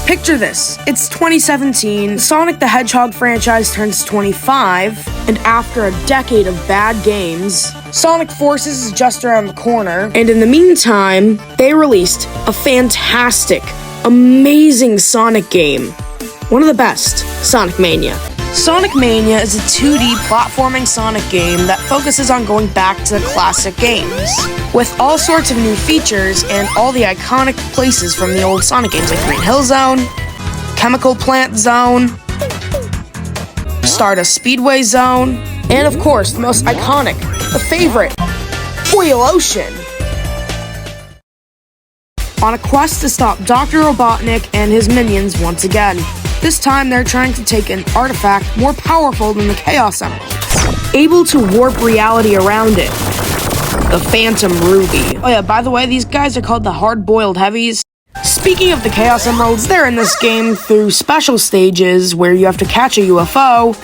Picture this, it's 2017, Sonic the Hedgehog franchise turns 25, and after a decade of bad games, Sonic Forces is just around the corner, and in the meantime, they released a fantastic, amazing Sonic game. One of the best, Sonic Mania. Sonic Mania is a 2D platforming Sonic game that focuses on going back to the classic games, with all sorts of new features and all the iconic places from the old Sonic games like Green Hill Zone, Chemical Plant Zone, Stardust Speedway Zone, and of course, the most iconic, the favorite, Oil Ocean. On a quest to stop Dr. Robotnik and his minions once again. This time, they're trying to take an artifact more powerful than the Chaos Emeralds, able to warp reality around it. The Phantom Ruby. Oh yeah, by the way, these guys are called the Hard-Boiled Heavies. Speaking of the Chaos Emeralds, they're in this game through special stages where you have to catch a UFO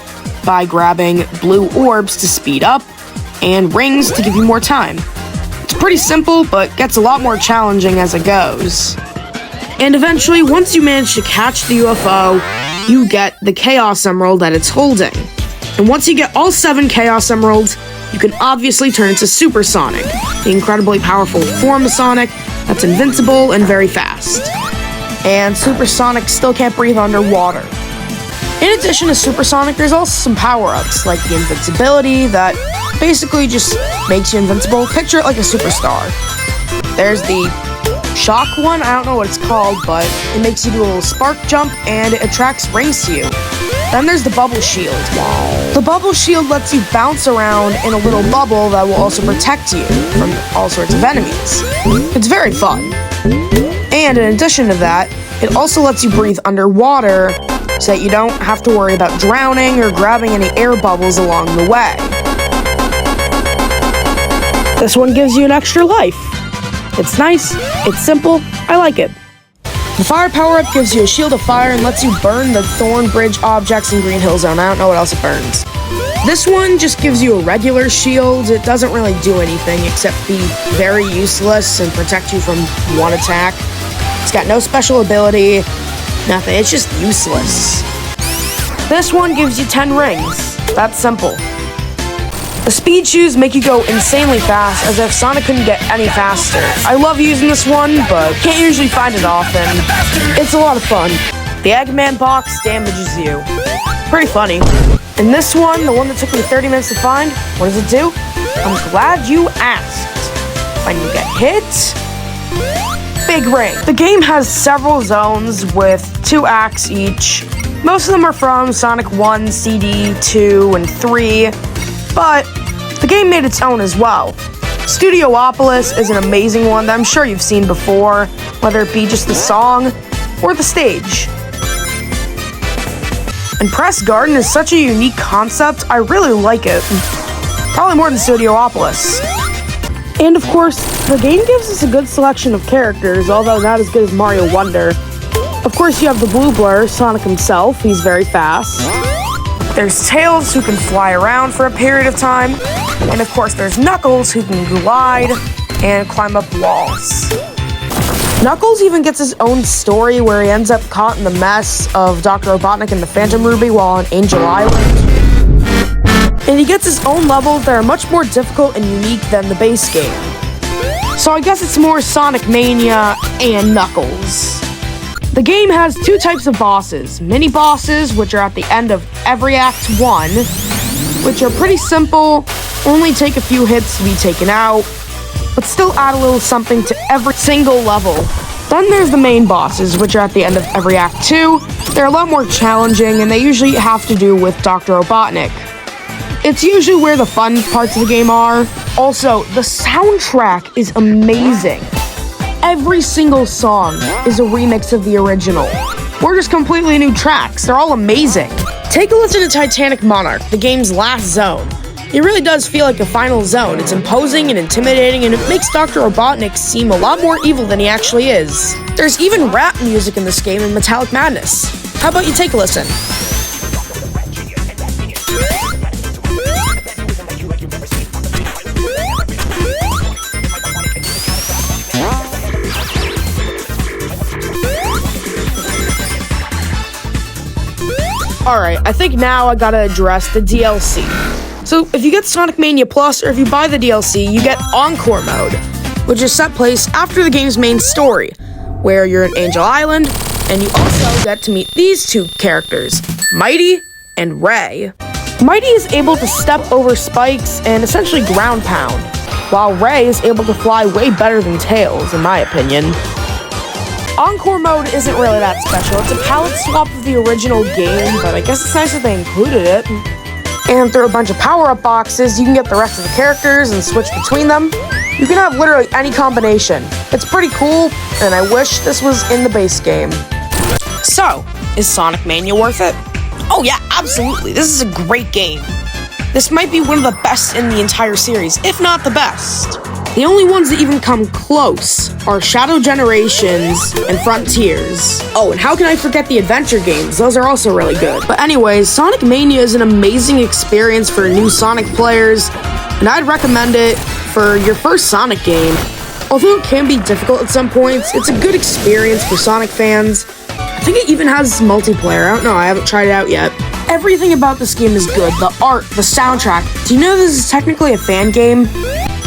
by grabbing blue orbs to speed up and rings to give you more time. It's pretty simple, but gets a lot more challenging as it goes. And eventually, once you manage to catch the UFO, you get the Chaos Emerald that it's holding. And once you get all 7 Chaos Emeralds, you can obviously turn into Super Sonic, the incredibly powerful form of Sonic that's invincible and very fast. And Super Sonic still can't breathe underwater. In addition to Super Sonic, there's also some power-ups, like the invincibility that basically just makes you invincible. Picture it like a superstar. There's the shock one, I don't know what it's called, but it makes you do a little spark jump and it attracts rings to you. Then there's the bubble shield. The bubble shield lets you bounce around in a little bubble that will also protect you from all sorts of enemies. It's very fun. And in addition to that, it also lets you breathe underwater so that you don't have to worry about drowning or grabbing any air bubbles along the way. This one gives you an extra life. It's nice, it's simple, I like it. The fire power-up gives you a shield of fire and lets you burn the Thorn Bridge objects in Green Hill Zone. I don't know what else it burns. This one just gives you a regular shield. It doesn't really do anything except be very useless and protect you from one attack. It's got no special ability, nothing, it's just useless. This one gives you 10 rings. That's simple. The speed shoes make you go insanely fast, as if Sonic couldn't get any faster. I love using this one, but can't usually find it often. It's a lot of fun. The Eggman box damages you. Pretty funny. And this one, the one that took me 30 minutes to find, what does it do? I'm glad you asked. When you get hit, big ring. The game has several zones with 2 acts each. Most of them are from Sonic 1, CD, 2, and 3. But the game made its own as well. Studiopolis is an amazing one that I'm sure you've seen before, whether it be just the song or the stage. And Press Garden is such a unique concept, I really like it. Probably more than Studiopolis. And of course, the game gives us a good selection of characters, although not as good as Mario Wonder. Of course, you have the Blue Blur, Sonic himself, he's very fast. There's Tails, who can fly around for a period of time. And of course, there's Knuckles, who can glide and climb up walls. Knuckles even gets his own story where he ends up caught in the mess of Dr. Robotnik and the Phantom Ruby while on Angel Island. And he gets his own levels that are much more difficult and unique than the base game. So I guess it's more Sonic Mania and Knuckles. The game has 2 types of bosses. Mini bosses, which are at the end of every Act 1, which are pretty simple, only take a few hits to be taken out, but still add a little something to every single level. Then there's the main bosses, which are at the end of every Act 2. They're a lot more challenging, and they usually have to do with Dr. Robotnik. It's usually where the fun parts of the game are. Also, the soundtrack is amazing. Every single song is a remix of the original, or just completely new tracks. They're all amazing. Take a listen to Titanic Monarch, the game's last zone. It really does feel like a final zone. It's imposing and intimidating, and it makes Dr. Robotnik seem a lot more evil than he actually is. There's even rap music in this game in Metallic Madness. How about you take a listen? Alright, I think now I gotta address the DLC. So, if you get Sonic Mania Plus, or if you buy the DLC, you get Encore mode, which is set place after the game's main story, where you're in Angel Island, and you also get to meet these two characters, Mighty and Ray. Mighty is able to step over spikes and essentially ground pound, while Ray is able to fly way better than Tails, in my opinion. Encore mode isn't really that special. It's a palette swap of the original game, but I guess it's nice that they included it. And through a bunch of power-up boxes, you can get the rest of the characters and switch between them. You can have literally any combination. It's pretty cool, and I wish this was in the base game. So, is Sonic Mania worth it? Oh yeah, absolutely. This is a great game. This might be one of the best in the entire series, if not the best. The only ones that even come close are Shadow Generations and Frontiers. Oh, and how can I forget the adventure games? Those are also really good. But anyways, Sonic Mania is an amazing experience for new Sonic players, and I'd recommend it for your first Sonic game. Although it can be difficult at some points, it's a good experience for Sonic fans. I think it even has multiplayer. I don't know, I haven't tried it out yet. Everything about this game is good. The art, the soundtrack. Do you know this is technically a fan game?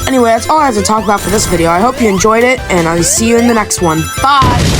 Anyway, that's all I have to talk about for this video. I hope you enjoyed it, and I'll see you in the next one. Bye!